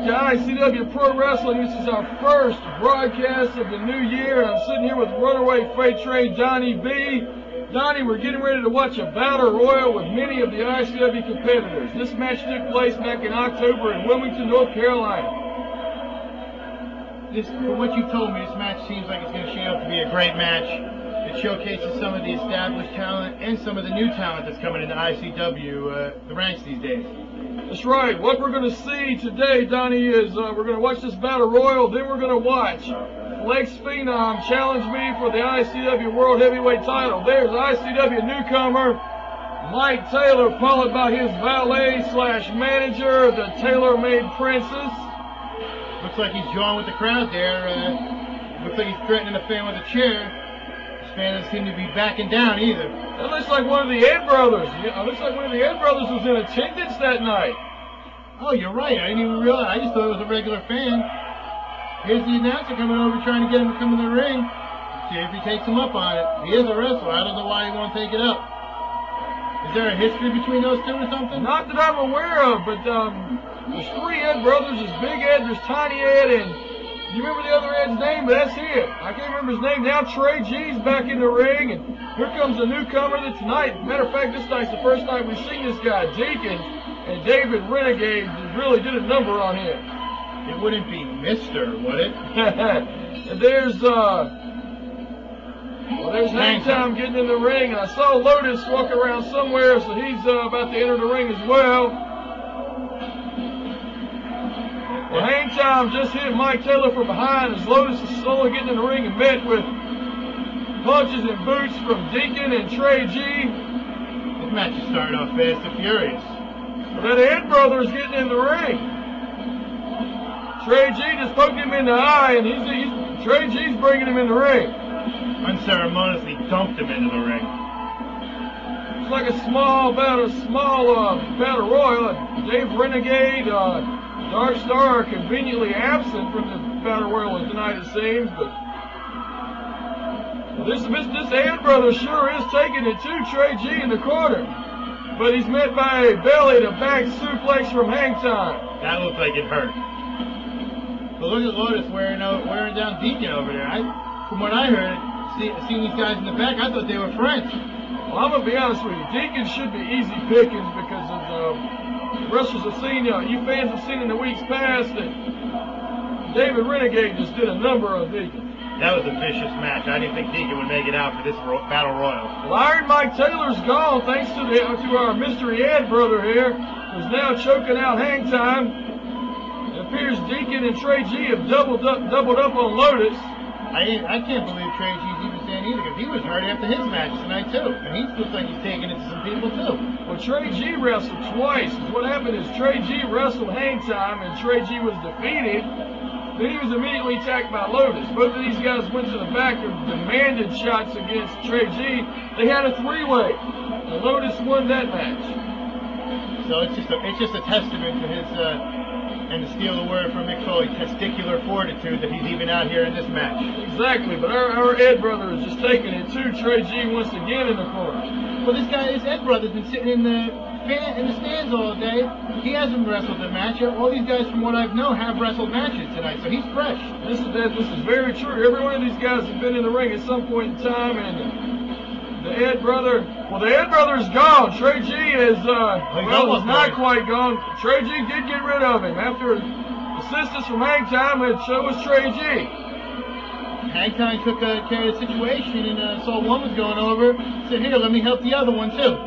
to ICW Pro Wrestling. This is our first broadcast of the new year. I'm sitting here with runaway freight train Donnie B. Donnie, we're getting ready to watch a battle royal with many of the ICW competitors. This match took place back in October in Wilmington, North Carolina. From what you told me, this match seems like it's going to shape up to be a great match. It showcases some of the established talent and some of the new talent that's coming into ICW, the ranks these days. That's right. What we're going to see today, Donnie, is we're going to watch this battle royal. Then we're going to watch Flex Phenom challenge me for the ICW World Heavyweight title. There's ICW newcomer Mike Taylor, followed by his valet/manager, the Tailor-Made Princess. Looks like he's jawing with the crowd there. Looks like he's threatening a fan with a chair. This fan doesn't seem to be backing down either. That looks like one of the Ed brothers. Looks like one of the Ed brothers was in attendance that night. Oh, you're right. I didn't even realize. I just thought it was a regular fan. Here's the announcer coming over trying to get him to come in the ring. See if he takes him up on it. He is a wrestler. I don't know why he won't take it up. Is there a history between those two or something? Not that I'm aware of, but there's three Ed brothers. There's Big Ed, there's Tiny Ed, and you remember the other Ed's name, but that's it. I can't remember his name now. Trey G's back in the ring, and here comes a newcomer that tonight. Matter of fact, this night's the first night we've seen this guy, Deacon, and David Renegade really did a number on him. It wouldn't be Mr., would it? And there's Hang Time getting in the ring, and I saw Lotus walking around somewhere, so he's about to enter the ring as well. Well, Hang Time just hit Mike Taylor from behind as Lotus is slowly getting in the ring and met with punches and boots from Deacon and Trey G. This match is starting off fast and furious. Well, that Ed brother's getting in the ring. Trey G just poked him in the eye, and Trey G's bringing him in the ring. Unceremoniously dumped him into the ring. It's like a small battle royal. Dave Renegade, Dark Star are conveniently absent from the battle royal tonight, it seems. But this Ed brother sure is taking it to Trey G in the corner. But he's met by a belly to back suplex from Hang Time. That looked like it hurt. But look at Lotus wearing down Deacon over there. From what I heard, seeing these guys in the back, I thought they were friends. Well, I'm going to be honest with you. Deacon should be easy pickings because of wrestlers have seen, you fans have seen in the weeks past that David Renegade just did a number on Deacon. That was a vicious match. I didn't think Deacon would make it out for this battle royal. Well, Iron Mike Taylor's gone thanks to our mystery Ed brother here, who's now choking out Hang Time. It appears Deacon and Trey G have doubled up on Lotus. I can't believe Trey G's even saying either, because he was hurt after his match tonight too, and he looks like he's taking it to some people too. Well, Trey G wrestled twice. What happened is Trey G wrestled Hang Time, and Trey G was defeated. Then he was immediately attacked by Lotus. Both of these guys went to the back and demanded shots against Trey G. They had a three-way, and Lotus won that match. So it's just a testament to his. And to steal a word from Mick Foley, testicular fortitude that he's even out here in this match. Exactly, but our Ed brother is just taking it too. Trey G once again in the corner. Well, this Ed brother's been sitting in the stands all day. He hasn't wrestled a match. All these guys, from what I've known, have wrestled matches tonight, so he's fresh. This is very true. Every one of these guys has been in the ring at some point in time, and the Ed brother is gone. Trey G is not quite gone. Trey G did get rid of him after assistance from Hang Time, and so was Trey G. Hang Time took care of the situation and saw one was going over. Said, "Here, let me help the other one too."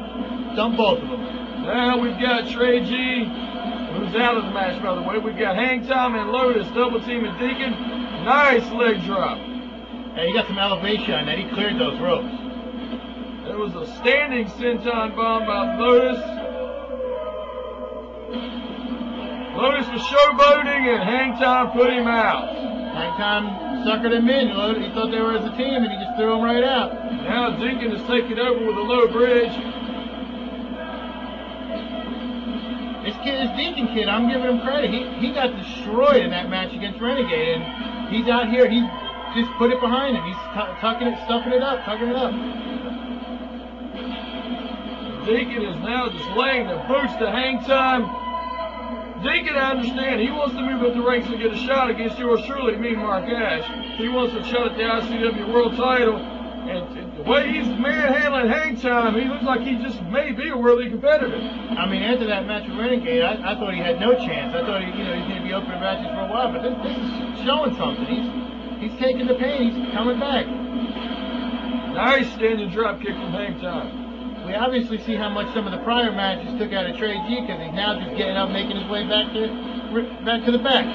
Dump both of them. Now we've got Trey G, who's out of the match, by the way. We've got Hang Time and Lotus double teaming Deacon. Nice leg drop. Hey, he got some elevation on that. He cleared those ropes. There was a standing senton bomb by Lotus. Lotus was showboating, and Hang Time put him out. Hang Time suckered him in. He thought they were as a team, and he just threw him right out. Now Deacon is taking over with a low bridge. This Deacon kid, I'm giving him credit. He got destroyed in that match against Renegade, and he's out here. He just put it behind him. He's stuffing it up. Deacon is now just laying the boots to Hang Time. Deacon, I understand, he wants to move up the ranks and get a shot against yours truly, me and Mark Ash. He wants a shot at the ICW World title. And the way he's manhandling Hang Time, he looks like he just may be a worthy competitor. I mean, after that match with Renegade, I thought he had no chance. I thought he's going to be opening matches for a while, but this is showing something. He's taking the pain. He's coming back. Nice standing drop kick from Hang Time. We obviously see how much some of the prior matches took out of Trey G, because he's now just getting up, making his way back to the back.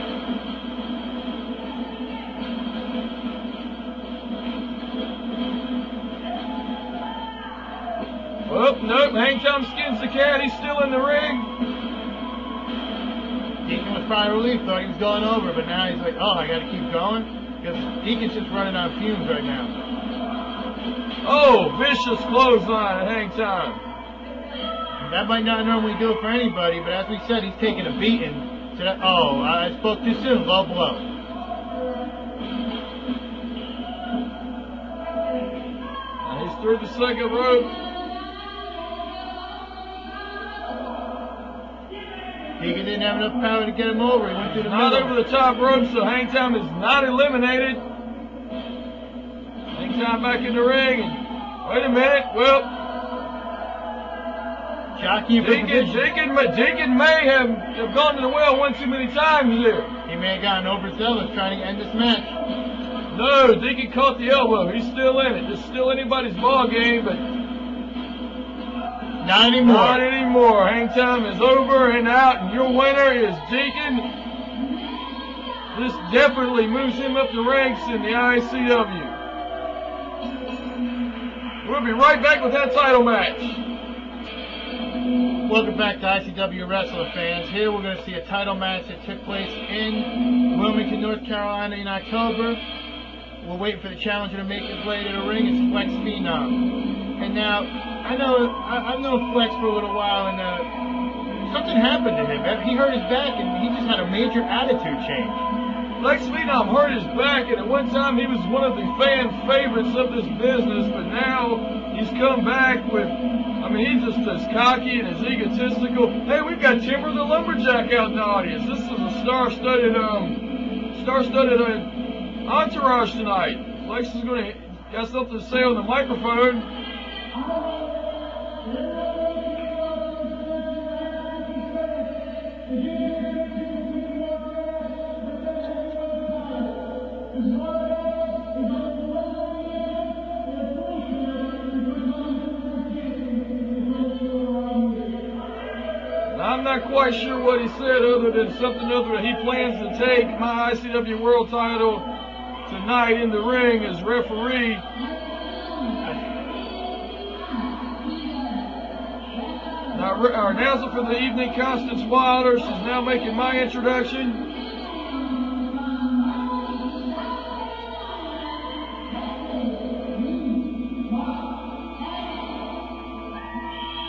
Oh, nope, Hang Time skins the cat. He's still in the ring. Deacon with fire relief, thought he was going over, but now he's like, oh, I got to keep going, because Deacon's just running on fumes right now. Oh, vicious clothesline at Hang Time. That might not normally do it for anybody, but as we said, he's taking a beating. So that, oh, I spoke too soon. Low blow. And he's through the second rope. Deacon didn't have enough power to get him over. He went through the Not middle. over the top rope, so Hang Time is not eliminated. Hang Time back in the ring. And wait a minute. Well, Deacon may have gone to the well one too many times there. He may have gotten overzealous trying to end this match. No, Deacon caught the elbow. He's still in it. It's still anybody's ball game, but not anymore. Not anymore. Hang Time is over and out, and your winner is Deacon. This definitely moves him up the ranks in the ICW. We'll be right back with that title match. Welcome back to ICW Wrestling fans. Here we're going to see a title match that took place in Wilmington, North Carolina in October. We're waiting for the challenger to make his way to the ring. It's Flex Phenom. And now, I've known Flex for a little while, and something happened to him. He hurt his back, and he just had a major attitude change. Flex Phenom hurt his back, and at one time he was one of the fan favorites of this business, but now he's come back with, I mean, he's just as cocky and as egotistical. Hey, we've got Timber the Lumberjack out in the audience. This is a star-studded entourage tonight. Flex is going to got something to say on the microphone. I'm not quite sure what he said other than something other than he plans to take my ICW World title tonight in the ring as referee. Now, our announcer for the evening, Constance Wilder, she's now making my introduction.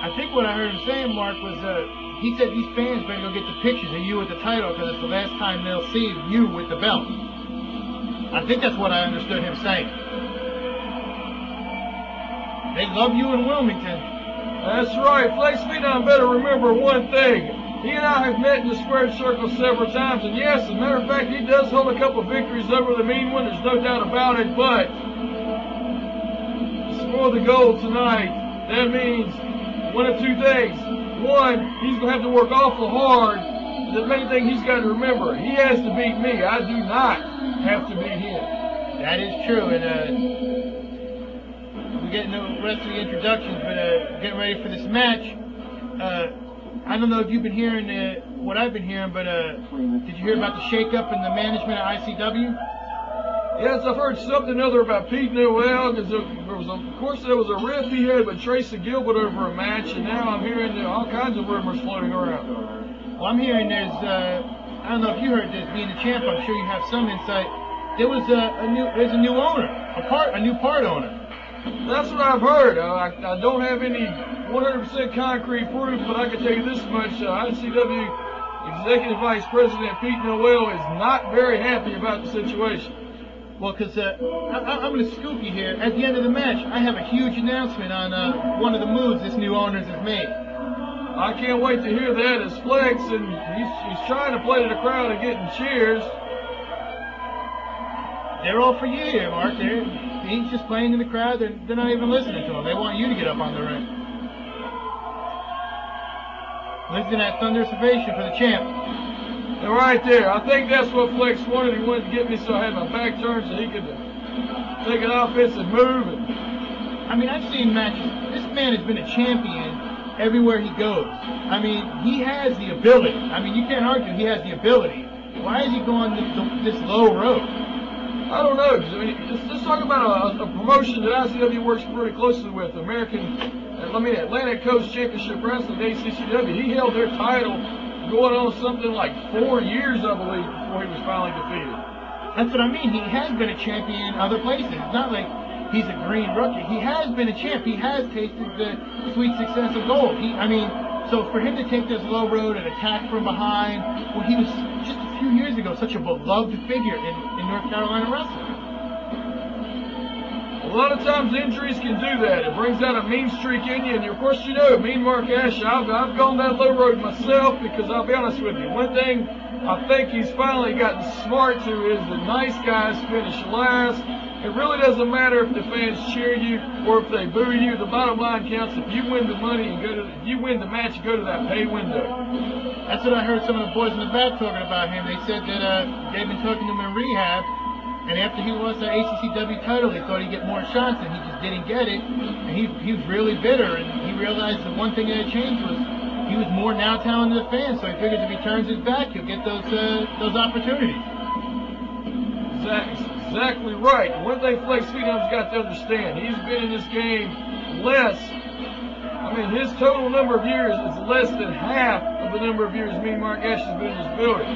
I think what I heard him saying, Mark, was he said these fans better go get the pictures of you with the title because it's the last time they'll see you with the belt. I think that's what I understood him saying. They love you in Wilmington. That's right. Flex Phenom better remember one thing. He and I have met in the squared circle several times, and yes, as a matter of fact, he does hold a couple of victories over the mean one. There's no doubt about it, but to score the gold tonight, that means one of two things. One, he's going to have to work awful hard. The main thing he's got to remember, he has to beat me. I do not have to beat him. That is true. And we're getting the rest of the introductions, but getting ready for this match. I don't know if you've been hearing what I've been hearing, but did you hear about the shakeup in the management at ICW? Yes, I've heard something other about Pete Noel, because there was a riff he had with Tracy Gilbert over a match, and now I'm hearing all kinds of rumors floating around. Well, I'm hearing there's, I don't know if you heard this, being the champ, I'm sure you have some insight. There's a new owner, a new part owner. That's what I've heard. I don't have any 100% concrete proof, but I can tell you this much: ICW Executive Vice President Pete Noel is not very happy about the situation. Well, because I'm going to scoop you here. At the end of the match, I have a huge announcement on one of the moves this new owners has made. I can't wait to hear that as Flex, and he's trying to play to the crowd and getting cheers. They're all for you here, Mark. He's just playing in the crowd. They're not even listening to him. They want you to get up on the ring. Listen to that thunderous ovation for the champ. And right there, I think that's what Flex wanted. He wanted to get me so I had my back turned so he could take an offensive move. I mean, I've seen matches. This man has been a champion everywhere he goes. I mean, he has the ability. I mean, you can't argue he has the ability. Why is he going this low road? I don't know. I mean, let's talk about a promotion that ICW works pretty closely with, Atlantic Coast Championship Wrestling, ICW. He held their title going on something like 4 years, I believe, before he was finally defeated. That's what I mean. He has been a champion other places. It's not like he's a green rookie. He has been a champ. He has tasted the sweet success of gold. So for him to take this low road and attack from behind, when he was just a few years ago such a beloved figure in North Carolina wrestling. A lot of times injuries can do that. It brings out a mean streak in you. And of course, you know, Mean Mark Ash, I've gone that low road myself because I'll be honest with you. One thing I think he's finally gotten smart to is the nice guys finish last. It really doesn't matter if the fans cheer you or if they boo you. The bottom line counts. If you win the money and if you win the match, go to that pay window. That's what I heard some of the boys in the back talking about him. They said that they've been talking to him in rehab, and after he lost the ACCW title, they thought he'd get more shots, and he just didn't get it. And he was really bitter, and he realized the one thing that had changed was he was more now telling the fans. So he figures if he turns his back, he'll get those opportunities. Exactly right. One thing Flex Phenom's got to understand, he's been in this game less. I mean, his total number of years is less than half of the number of years Mean Mark Ash has been in this building.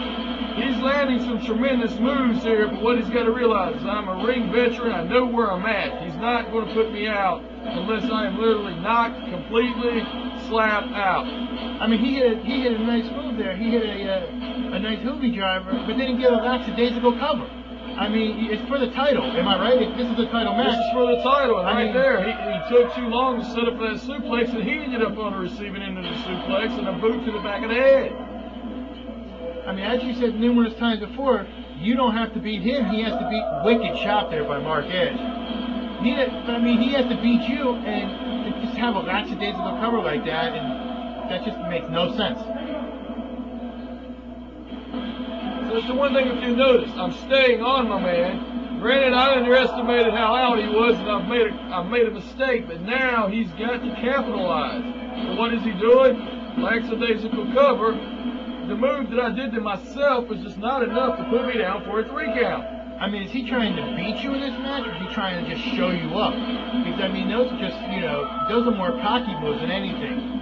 He's landing some tremendous moves here, but what he's got to realize is I'm a ring veteran. I know where I'm at. He's not going to put me out unless I am literally knocked completely slapped out. I mean, he hit a nice move there. He hit a nice hoobie driver, but then he gave a lackadaisical cover. I mean, it's for the title. Am I right? This is a title match. This is for the title, and right there, he took too long to set up that suplex, and he ended up on the receiving end of the suplex and a boot to the back of the head. I mean, as you said numerous times before, you don't have to beat him. He has to beat wicked shot there by Mark Edge. He has to beat you and just have a lackadaisical cover like that, and that just makes no sense. That's the one thing if you notice, I'm staying on my man. Granted, I underestimated how out he was, and I've made a mistake, but now he's got to capitalize. So what is he doing? Lackadaisical cover. The move that I did to myself was just not enough to put me down for a 3 count. I mean, is he trying to beat you in this match, or is he trying to just show you up? Because, I mean, those are more cocky moves than anything.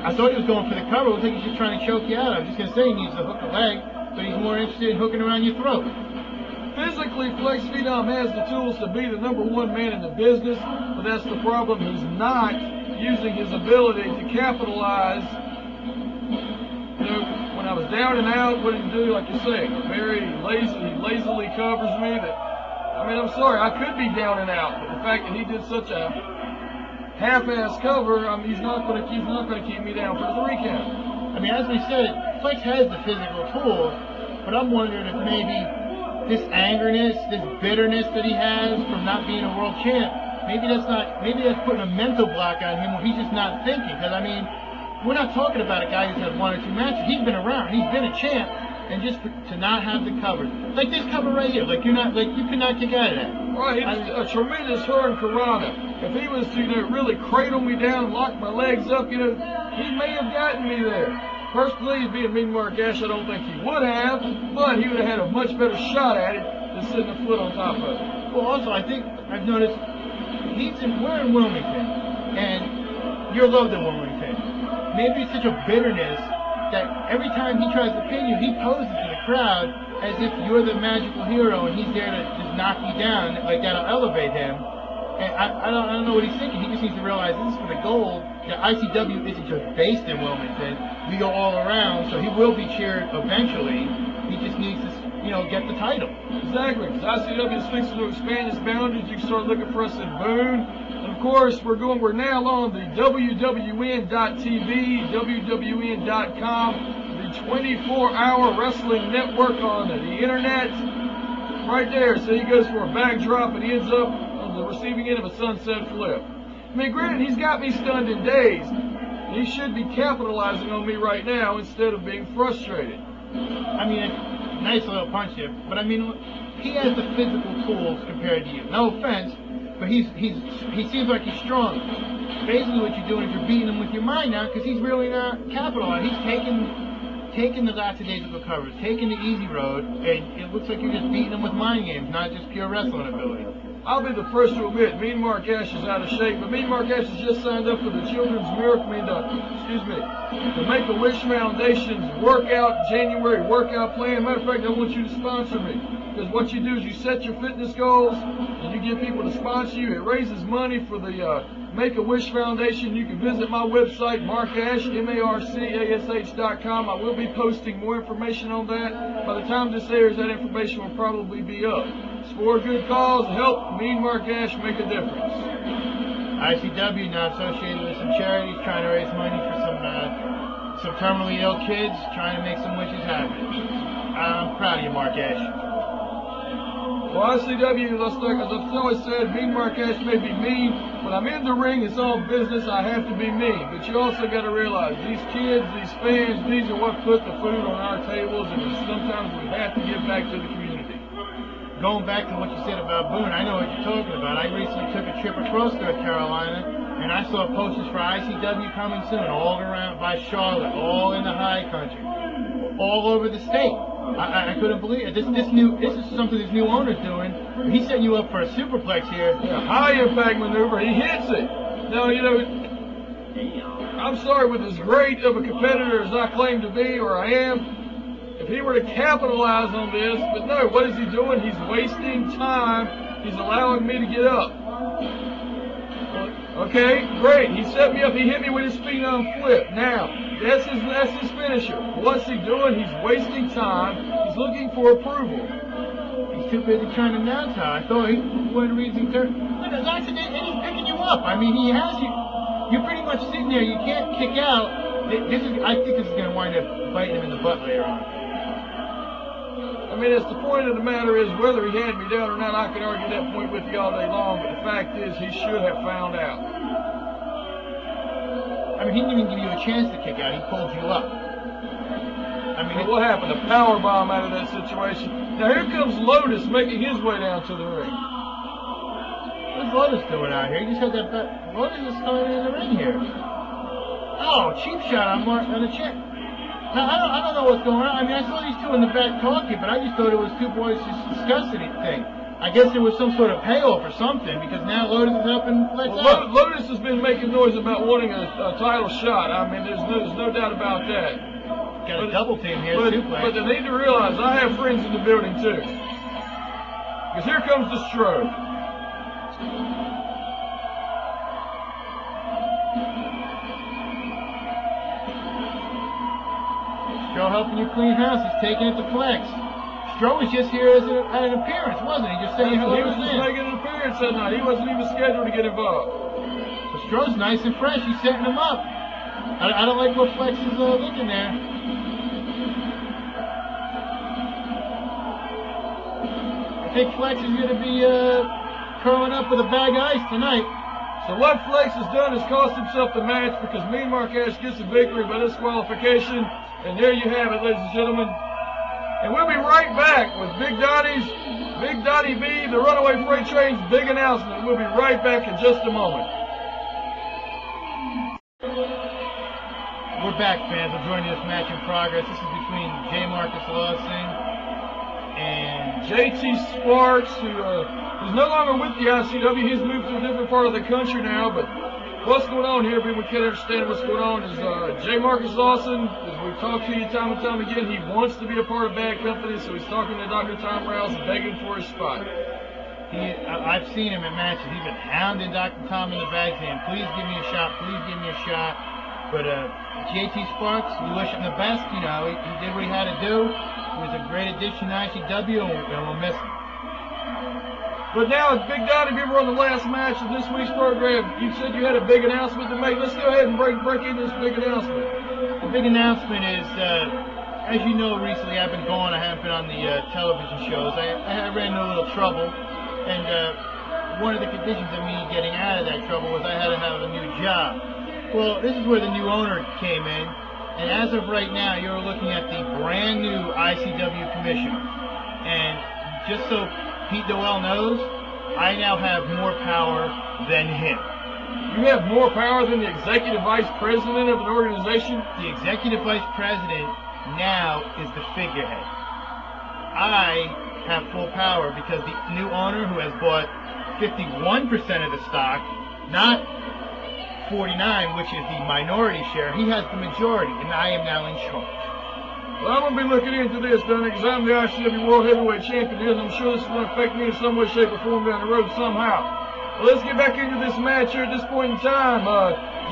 I thought he was going for the cover. It looks like he's just trying to choke you out. I was just going to say he needs to hook a leg, but he's more interested in hooking around your throat. Physically, Flex Phenom has the tools to be the #1 man in the business, but that's the problem. He's not using his ability to capitalize. You know, when I was down and out, what did he do? Like you say, very lazy. He lazily covers me. I'm sorry, I could be down and out, but the fact that he did such a half-ass cover, he's not going to keep me down for the 3 count. I mean, as we said, Flex has the physical tools, but I'm wondering if maybe this angerness, this bitterness that he has from not being a world champ, maybe that's putting a mental block on him where he's just not thinking. Because I mean, we're not talking about a guy who's had 1 or 2 matches. He's been around. He's been a champ, and just to not have the cover, like this cover right here, you could not kick out of that. Right, he's a tremendous Hurricane Karana. If he was to really cradle me down and lock my legs up, he may have gotten me there. Personally, being Mean Mark Ash, I don't think he would have, but he would have had a much better shot at it than sitting a foot on top of it. Well, also, I think I've noticed we're in Wilmington, and you're loved in Wilmington. Maybe it's such a bitterness that every time he tries to pin you, he poses to the crowd as if you're the magical hero and he's there to just knock you down, like that'll elevate him. And I don't know what he's thinking. He just needs to realize this is for the gold. The ICW isn't just based in Wilmington. We go all around, so he will be cheered eventually. He just needs to, get the title. Exactly. Because ICW is fixing to expand its boundaries. You can start looking for us in Boone. And of course, we're now on the WWN.TV, WWN.com, the 24-hour wrestling network on the internet. Right there. So he goes for a backdrop and he ends up on the receiving end of a sunset flip. I mean, granted, he's got me stunned and dazed. He should be capitalizing on me right now instead of being frustrated. I mean, nice little punch there. But I mean, he has the physical tools compared to you. No offense, but he seems like he's strong. Basically, what you're doing is you're beating him with your mind now because he's really not capitalizing. He's taking the lackadaisical covers, taking the easy road, and it looks like you're just beating him with mind games, not just pure wrestling ability. I'll be the first to admit, Mean Mark Ash is out of shape, but Mean Mark Ash has just signed up for the Children's Miracle, the Make-A-Wish Foundation's January workout plan. Matter of fact, I want you to sponsor me, because what you do is you set your fitness goals, and you get people to sponsor you. It raises money for the Make-A-Wish Foundation. You can visit my website, marcash.com. I will be posting more information on that. By the time this airs, that information will probably be up. It's for a good cause. Help Mean Mark Ash make a difference. ICW now associated with some charities trying to raise money for some terminally ill kids, trying to make some wishes happen. I'm proud of you, Mark Ash. Well, ICW, as I've always said, Mean Mark Ash may be mean. When I'm in the ring, it's all business. I have to be mean. But you also got to realize, these kids, these fans, these are what put the food on our tables, and sometimes we have to give back to the community. Going back to what you said about Boone, I know what you're talking about. I recently took a trip across North Carolina, and I saw posters for ICW coming soon, all around by Charlotte, all in the high country, all over the state. I couldn't believe it. This is something this new owner's doing. He's setting you up for a superplex here. Yeah, high impact maneuver. He hits it. Now, you know, I'm sorry, with as great of a competitor as I claim to be, or I am, if he were to capitalize on this, but no, what is he doing? He's wasting time. He's allowing me to get up. Okay, great. He set me up. He hit me with his phenom flip. Now, that's his finisher. What's he doing? He's wasting time. He's looking for approval. He's too busy trying to announce how. I thought he wasn't reading third. Look, and he's picking you up. I mean, he has you. You're pretty much sitting there. You can't kick out. I think this is going to wind up biting him in the butt later on. I mean, the point of the matter is, whether he had me down or not, I could argue that point with you all day long, but the fact is, he should have found out. I mean, he didn't even give you a chance to kick out. He pulled you up. I mean, what happened? A power bomb out of that situation. Now, here comes Lotus making his way down to the ring. What's Lotus doing out here? He just had that back. Lotus is starting in the ring here. Oh, cheap shot on the chin. Now, I don't know what's going on. I mean, I saw these two in the back talking, but I just thought it was two boys just discussing anything. I guess there was some sort of payoff or something, because now Lotus is helping Flex out. Lotus has been making noise about wanting a title shot. I mean, there's no doubt about that. Got a double team here, suplex. But they need to realize I have friends in the building, too. Because here comes the stroke. Stro helping you clean house. He's taking it to Flex. Stro was just here at an appearance, wasn't he? Just saying hello. He was just making an appearance that night. He wasn't even scheduled to get involved. So Stro's nice and fresh. He's setting him up. I don't like what Flex is looking there. I think Flex is going to be curling up with a bag of ice tonight. So what Flex has done is cost himself the match, because Mean Mark Ash gets a victory by disqualification. And there you have it, ladies and gentlemen. And we'll be right back with Big Dottie B, the Runaway Freight Train's big announcement. We'll be right back in just a moment. We're back, fans. We're joining this match in progress. This is between J. Marcus Lawson and JT Sparks, who is no longer with the ICW. He's moved to a different part of the country now, but what's going on here, we can't understand what's going on, is J. Marcus Lawson, as we've talked to you time and time again, he wants to be a part of Bad Company, so he's talking to Dr. Tom Rouse, begging for his spot. I've seen him in matches. He's been hounding Dr. Tom in the bag, saying, please give me a shot, please give me a shot. But JT Sparks, we wish him the best. You know, he did what he had to do. He was a great addition to ICW, and we'll miss him. But now, Big Donnie, if you were on the last match of this week's program, you said you had a big announcement to make. Let's go ahead and break in this big announcement. The big announcement is, as you know, recently I've been gone. I haven't been on the television shows. I ran into a little trouble, and one of the conditions of me getting out of that trouble was I had to have a new job. Well, this is where the new owner came in, and as of right now, you're looking at the brand new ICW commissioner. And just so Pete Noel knows, I now have more power than him. You have more power than the executive vice president of an organization? The executive vice president now is the figurehead. I have full power because the new owner, who has bought 51% of the stock, not 49, which is the minority share, he has the majority, and I am now in charge. Well, I'm going to be looking into this, Donnie, because I'm the ICW World Heavyweight Champion, and I'm sure this is going to affect me in some way, shape, or form down the road somehow. Well, let's get back into this match here at this point in time.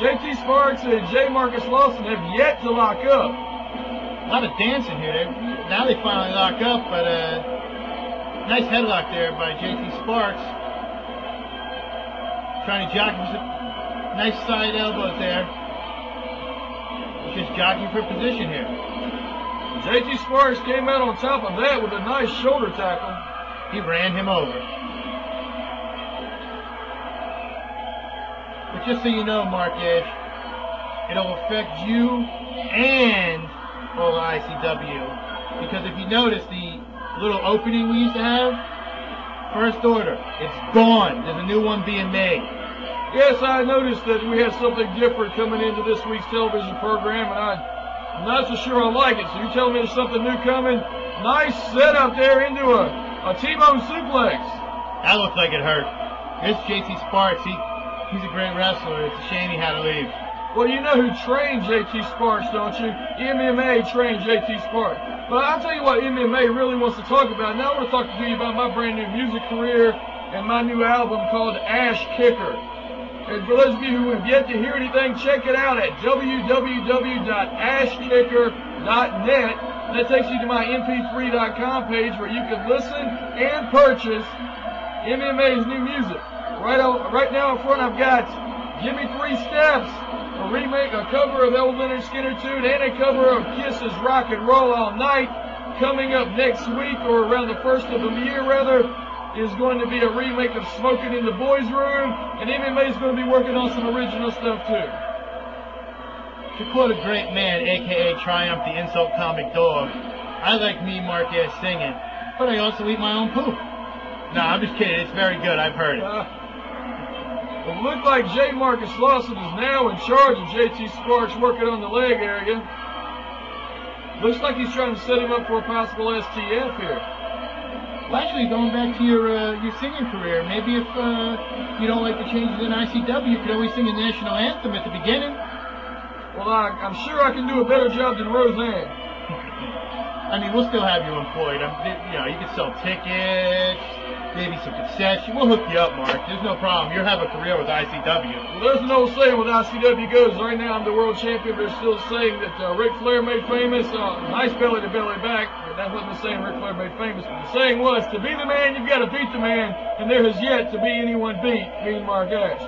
JT Sparks and J. Marcus Lawson have yet to lock up. A lot of dancing here. Now they finally lock up, but nice headlock there by JT Sparks. Trying to jockey for some nice side elbows there. Just jockeying for position here. JT Sparks came out on top of that with a nice shoulder tackle. He ran him over. But just so you know, Marcus, it'll affect you and all ICW. Because if you notice the little opening we used to have, first order, it's gone. There's a new one being made. Yes, I noticed that we had something different coming into this week's television program, and I'm not so sure I like it. So you're telling me there's something new coming? Nice setup there into a T-bone suplex. That looked like it hurt. Here's JT Sparks. He's a great wrestler. It's a shame he had to leave. Well, you know who trained JT Sparks, don't you? MMA trained JT Sparks. But I'll tell you what MMA really wants to talk about. Now I want to talk to you about my brand new music career and my new album called Ash Kicker. And for those of you who have yet to hear anything, check it out at www.ashkicker.net. That takes you to my mp3.com page where you can listen and purchase MMA's new music. Right now in front I've got Give Me 3 Steps, a remake, a cover of Old Leonard Skinner tune, and a cover of Kiss's Rock and Roll All Night. Coming up next week, or around the first of the year rather, is going to be a remake of Smoking in the Boys Room, and MMA is going to be working on some original stuff too. To quote a great man, a.k.a. Triumph, the insult comic dog, I like me, Marquez, singing, but I also eat my own poop. No, I'm just kidding. It's very good. I've heard it. It looked like J. Marcus Lawson is now in charge of JT Sparks working on the leg area. Looks like he's trying to set him up for a possible STF here. Well, actually, going back to your singing career, maybe if you don't like the changes in ICW, you could always sing the national anthem at the beginning. Well, I'm sure I can do a better job than Roseanne. I mean, we'll still have you employed. You can sell tickets, maybe some concessions. We'll hook you up, Mark. There's no problem. You'll have a career with ICW. Well, there's an old saying with ICW goes. Right now, I'm the world champion. They're still saying that Ric Flair made famous. Nice belly to belly back. That wasn't the saying Ric Flair made famous. But the saying was, to be the man, you've got to beat the man. And there has yet to be anyone beat, being Mark Ash.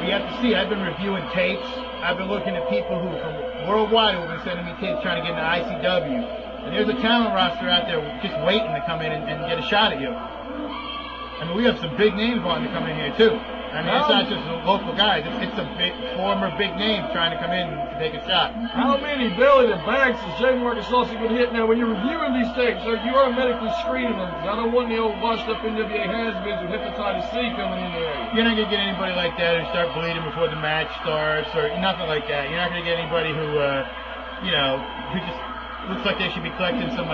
We have to see. I've been reviewing tapes. I've been looking at people who from worldwide who have been sending me tapes trying to get into ICW. And there's a talent roster out there just waiting to come in and get a shot at you. I mean, we have some big names wanting to come in here, too. I mean, it's not just the local guys. It's a former big name trying to come in to take a shot. How many belly to backs is J. Marcus Lawson going to hit? Now, when you're reviewing these tapes, you are medically screening them. I don't want the old washed-up NWA has-beens with hepatitis C coming in the area. You're not going to get anybody like that who start bleeding before the match starts or nothing like that. You're not going to get anybody who, who just looks like they should be collecting some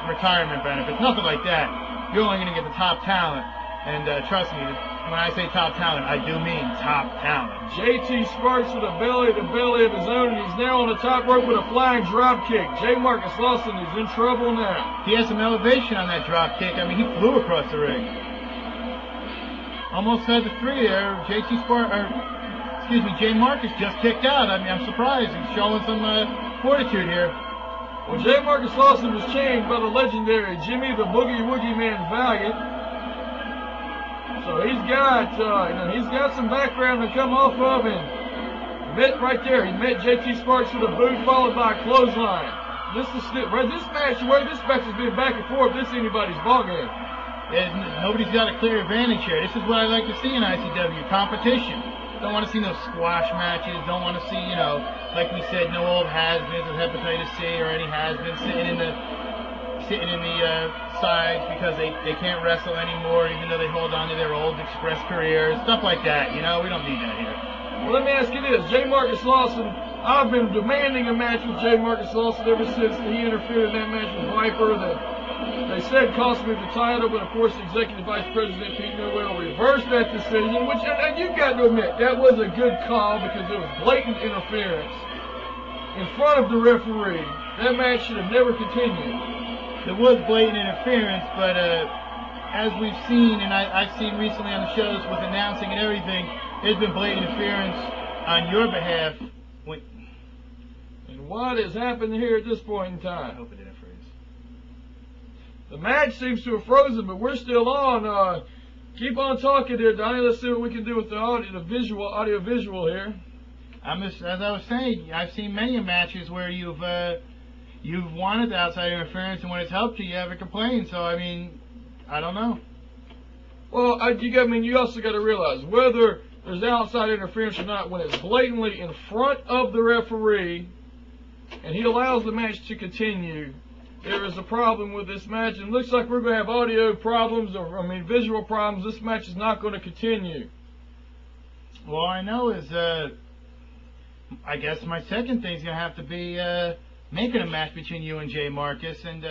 retirement benefits. Nothing like that. You're only going to get the top talent. And trust me, when I say top talent, I do mean top talent. JT Sparks with a belly-to-belly of his own, and he's now on the top rope with a flying drop kick. J. Marcus Lawson is in trouble now. He has some elevation on that drop kick. I mean, he flew across the ring. Almost had the 3 there. J. Marcus just kicked out. I mean, I'm surprised. He's showing some fortitude here. Well, J. Marcus Lawson was chained by the legendary Jimmy the Boogie Woogie Man Valiant. So he's got some background to come off of, and right there, he met JT Sparks with a boot followed by a clothesline. This match is being back and forth. This is anybody's ballgame. Nobody's got a clear advantage here. This is what I like to see in ICW, competition. Don't want to see no squash matches. Don't want to see, like we said, no old has-beens with hepatitis C or any has-beens sitting in the sides because they can't wrestle anymore, even though they hold on to their old Express careers, stuff like that. We don't need that here. Well, let me ask you this. J. Marcus Lawson, I've been demanding a match with J. Marcus Lawson ever since he interfered in that match with Viper that they said cost me the title, but of course Executive Vice President Pete Newell reversed that decision, which, and you've got to admit, that was a good call because there was blatant interference in front of the referee. That match should have never continued. There was blatant interference, but as we've seen, and I've seen recently on the shows with announcing and everything, there's been blatant interference on your behalf. And what has happened here at this point in time? I hope it didn't freeze. The match seems to have frozen, but we're still on. Keep on talking there, Donnie. Let's see what we can do with the audio visual here. As I was saying, I've seen many matches where you've wanted the outside interference, and when it's helped you, you haven't complained. So I don't know. Well, you also got to realize whether there's outside interference or not, when it's blatantly in front of the referee and he allows the match to continue, there is a problem with this match, and it looks like we're going to have audio problems, visual problems. This match is not going to continue. Well, I know is, I guess my second thing is going to have to be making a match between you and J. Marcus, and